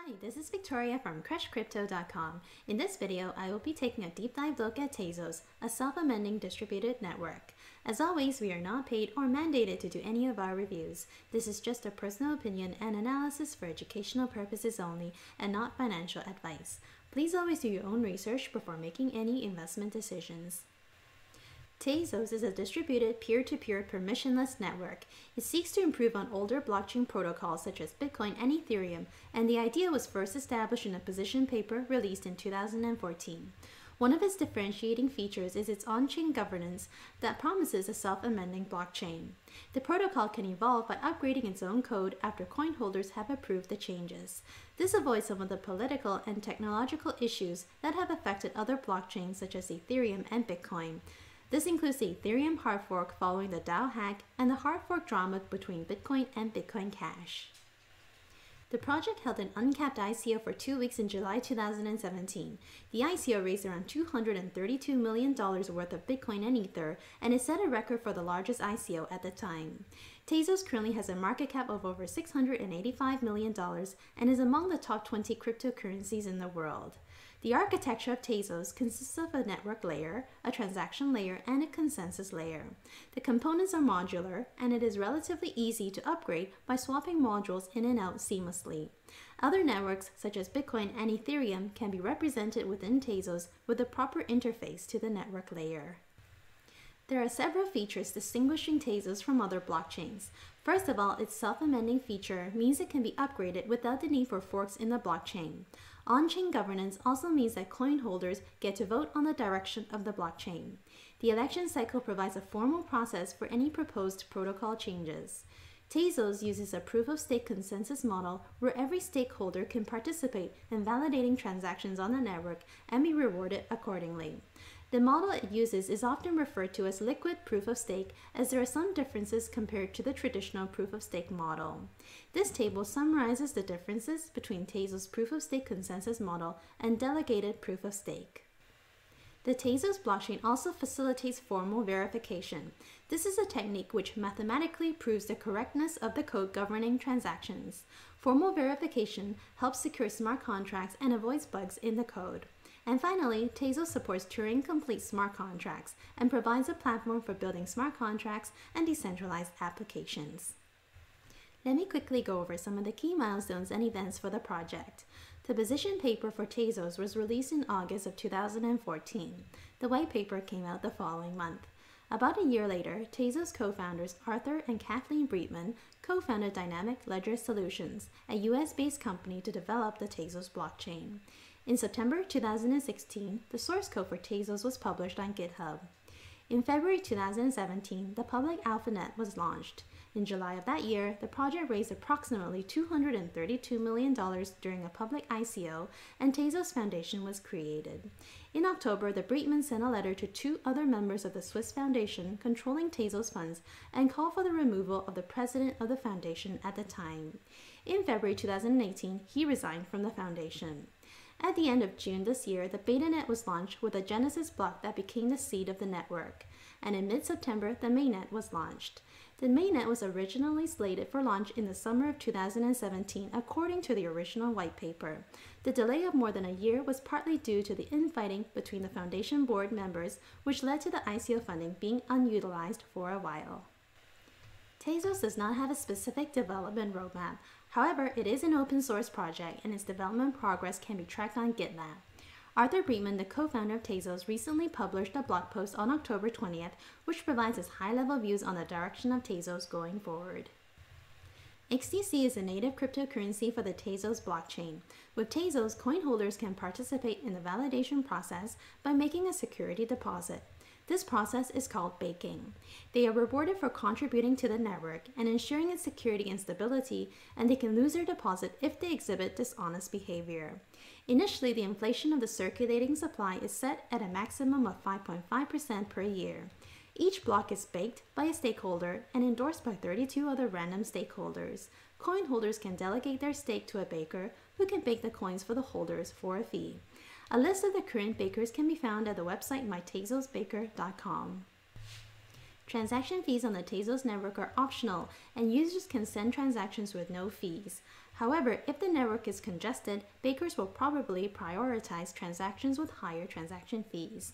Hi, this is Victoria from CrushCrypto.com. In this video, I will be taking a deep dive look at Tezos, a self-amending distributed network. As always, we are not paid or mandated to do any of our reviews. This is just a personal opinion and analysis for educational purposes only and not financial advice. Please always do your own research before making any investment decisions. Tezos is a distributed peer-to-peer permissionless network. It seeks to improve on older blockchain protocols such as Bitcoin and Ethereum, and the idea was first established in a position paper released in 2014. One of its differentiating features is its on-chain governance that promises a self-amending blockchain. The protocol can evolve by upgrading its own code after coin holders have approved the changes. This avoids some of the political and technological issues that have affected other blockchains such as Ethereum and Bitcoin. This includes the Ethereum hard fork following the DAO hack and the hard fork drama between Bitcoin and Bitcoin Cash. The project held an uncapped ICO for 2 weeks in July 2017. The ICO raised around $232 million worth of Bitcoin and Ether, and it set a record for the largest ICO at the time. Tezos currently has a market cap of over $685 million and is among the top 20 cryptocurrencies in the world. The architecture of Tezos consists of a network layer, a transaction layer, and a consensus layer. The components are modular, and it is relatively easy to upgrade by swapping modules in and out seamlessly. Other networks, such as Bitcoin and Ethereum, can be represented within Tezos with a proper interface to the network layer. There are several features distinguishing Tezos from other blockchains. First of all, its self-amending feature means it can be upgraded without the need for forks in the blockchain. On-chain governance also means that coin holders get to vote on the direction of the blockchain. The election cycle provides a formal process for any proposed protocol changes. Tezos uses a proof-of-stake consensus model where every stakeholder can participate in validating transactions on the network and be rewarded accordingly. The model it uses is often referred to as liquid proof-of-stake, as there are some differences compared to the traditional proof-of-stake model. This table summarizes the differences between Tezos' proof-of-stake consensus model and delegated proof-of-stake. The Tezos blockchain also facilitates formal verification. This is a technique which mathematically proves the correctness of the code governing transactions. Formal verification helps secure smart contracts and avoids bugs in the code. And finally, Tezos supports Turing-complete smart contracts and provides a platform for building smart contracts and decentralized applications. Let me quickly go over some of the key milestones and events for the project. The position paper for Tezos was released in August of 2014. The white paper came out the following month. About a year later, Tezos co-founders Arthur and Kathleen Breitman co-founded Dynamic Ledger Solutions, a US-based company to develop the Tezos blockchain. In September 2016, the source code for Tezos was published on GitHub. In February 2017, the public AlphaNet was launched. In July of that year, the project raised approximately $232 million during a public ICO, and Tezos Foundation was created. In October, the Breitman sent a letter to 2 other members of the Swiss Foundation controlling Tezos funds and called for the removal of the president of the foundation at the time. In February 2018, he resigned from the foundation. At the end of June this year, the BetaNet was launched with a Genesis block that became the seed of the network, and in mid-September, the mainnet was launched. The mainnet was originally slated for launch in the summer of 2017, according to the original white paper. The delay of more than a year was partly due to the infighting between the foundation board members, which led to the ICO funding being unutilized for a while. Tezos does not have a specific development roadmap. However, it is an open source project and its development progress can be tracked on GitLab. Arthur Breitman, the co-founder of Tezos, recently published a blog post on October 20th, which provides his high-level views on the direction of Tezos going forward. XDC is a native cryptocurrency for the Tezos blockchain. With Tezos, coin holders can participate in the validation process by making a security deposit. This process is called baking. They are rewarded for contributing to the network and ensuring its security and stability, and they can lose their deposit if they exhibit dishonest behavior. Initially, the inflation of the circulating supply is set at a maximum of 5.5% per year. Each block is baked by a stakeholder and endorsed by 32 other random stakeholders. Coin holders can delegate their stake to a baker who can bake the coins for the holders for a fee. A list of the current bakers can be found at the website mytezosbaker.com. Transaction fees on the Tezos network are optional, and users can send transactions with no fees. However, if the network is congested, bakers will probably prioritize transactions with higher transaction fees.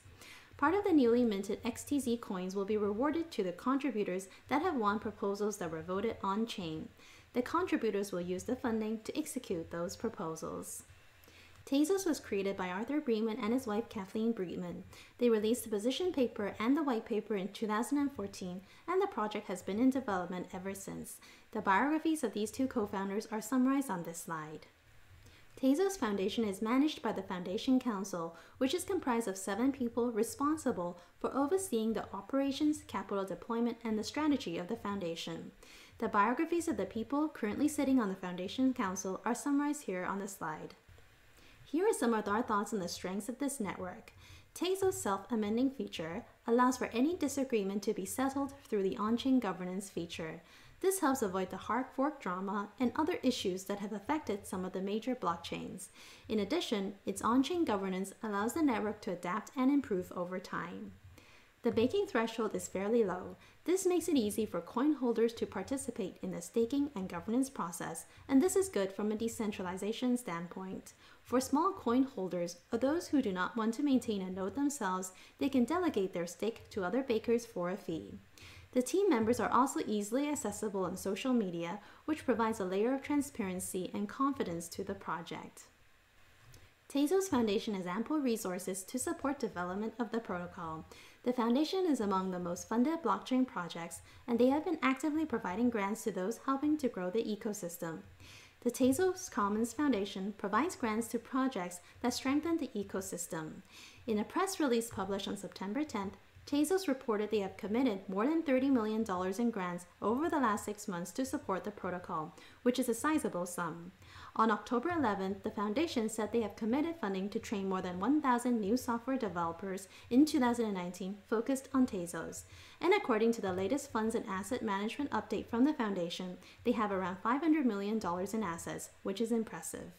Part of the newly minted XTZ coins will be rewarded to the contributors that have won proposals that were voted on-chain. The contributors will use the funding to execute those proposals. Tezos was created by Arthur Breedman and his wife Kathleen Breedman. They released the position paper and the white paper in 2014, and the project has been in development ever since. The biographies of these two co-founders are summarized on this slide. Tezos Foundation is managed by the Foundation Council, which is comprised of 7 people responsible for overseeing the operations, capital deployment, and the strategy of the foundation. The biographies of the people currently sitting on the Foundation Council are summarized here on the slide. Here are some of our thoughts on the strengths of this network. Tezos' self-amending feature allows for any disagreement to be settled through the on-chain governance feature. This helps avoid the hard fork drama and other issues that have affected some of the major blockchains. In addition, its on-chain governance allows the network to adapt and improve over time. The baking threshold is fairly low. This makes it easy for coin holders to participate in the staking and governance process, and this is good from a decentralization standpoint. For small coin holders or those who do not want to maintain a node themselves, they can delegate their stake to other bakers for a fee. The team members are also easily accessible on social media, which provides a layer of transparency and confidence to the project. Tezos Foundation has ample resources to support development of the protocol. The foundation is among the most funded blockchain projects, and they have been actively providing grants to those helping to grow the ecosystem. The Tezos Commons Foundation provides grants to projects that strengthen the ecosystem. In a press release published on September 10th, Tezos reported they have committed more than $30 million in grants over the last 6 months to support the protocol, which is a sizable sum. On October 11th, the foundation said they have committed funding to train more than 1,000 new software developers in 2019 focused on Tezos. And according to the latest funds and asset management update from the foundation, they have around $500 million in assets, which is impressive.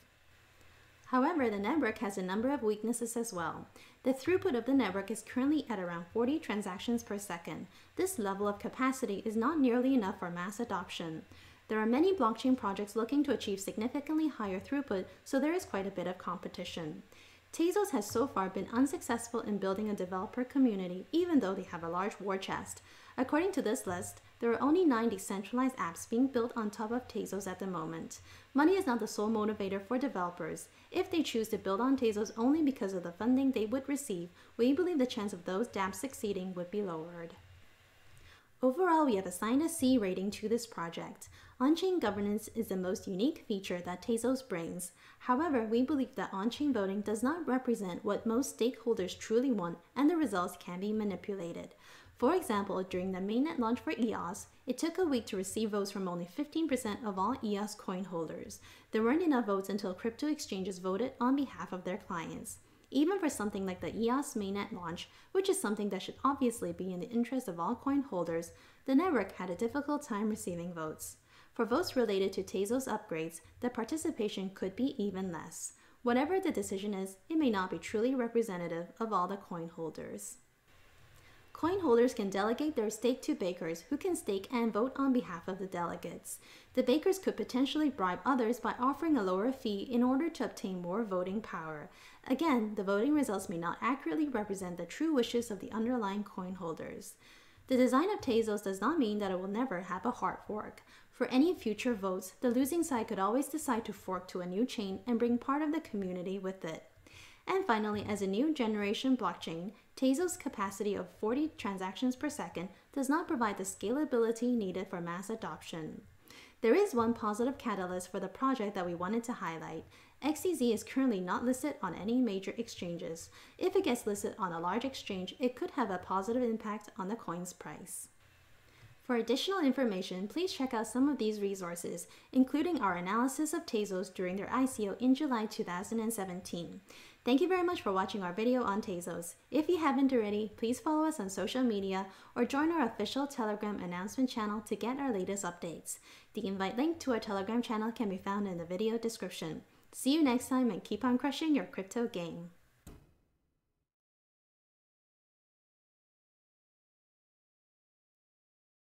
However, the network has a number of weaknesses as well. The throughput of the network is currently at around 40 transactions per second. This level of capacity is not nearly enough for mass adoption. There are many blockchain projects looking to achieve significantly higher throughput, so there is quite a bit of competition. Tezos has so far been unsuccessful in building a developer community, even though they have a large war chest. According to this list, there are only 9 decentralized apps being built on top of Tezos at the moment. Money is not the sole motivator for developers. If they choose to build on Tezos only because of the funding they would receive, we believe the chance of those dApps succeeding would be lowered. Overall, we have assigned a C rating to this project. On-chain governance is the most unique feature that Tezos brings. However, we believe that on-chain voting does not represent what most stakeholders truly want, and the results can be manipulated. For example, during the mainnet launch for EOS, it took a week to receive votes from only 15% of all EOS coin holders. There weren't enough votes until crypto exchanges voted on behalf of their clients. Even for something like the EOS mainnet launch, which is something that should obviously be in the interest of all coin holders, the network had a difficult time receiving votes. For votes related to Tezos upgrades, the participation could be even less. Whatever the decision is, it may not be truly representative of all the coin holders. Coin holders can delegate their stake to bakers who can stake and vote on behalf of the delegates. The bakers could potentially bribe others by offering a lower fee in order to obtain more voting power. Again, the voting results may not accurately represent the true wishes of the underlying coin holders. The design of Tezos does not mean that it will never have a hard fork. For any future votes, the losing side could always decide to fork to a new chain and bring part of the community with it. And finally, as a new generation blockchain, Tezos' capacity of 40 transactions per second does not provide the scalability needed for mass adoption. There is one positive catalyst for the project that we wanted to highlight. XTZ is currently not listed on any major exchanges. If it gets listed on a large exchange, it could have a positive impact on the coin's price. For additional information, please check out some of these resources, including our analysis of Tezos during their ICO in July 2017. Thank you very much for watching our video on Tezos. If you haven't already, please follow us on social media or join our official Telegram announcement channel to get our latest updates. The invite link to our Telegram channel can be found in the video description. See you next time and keep on crushing your crypto game.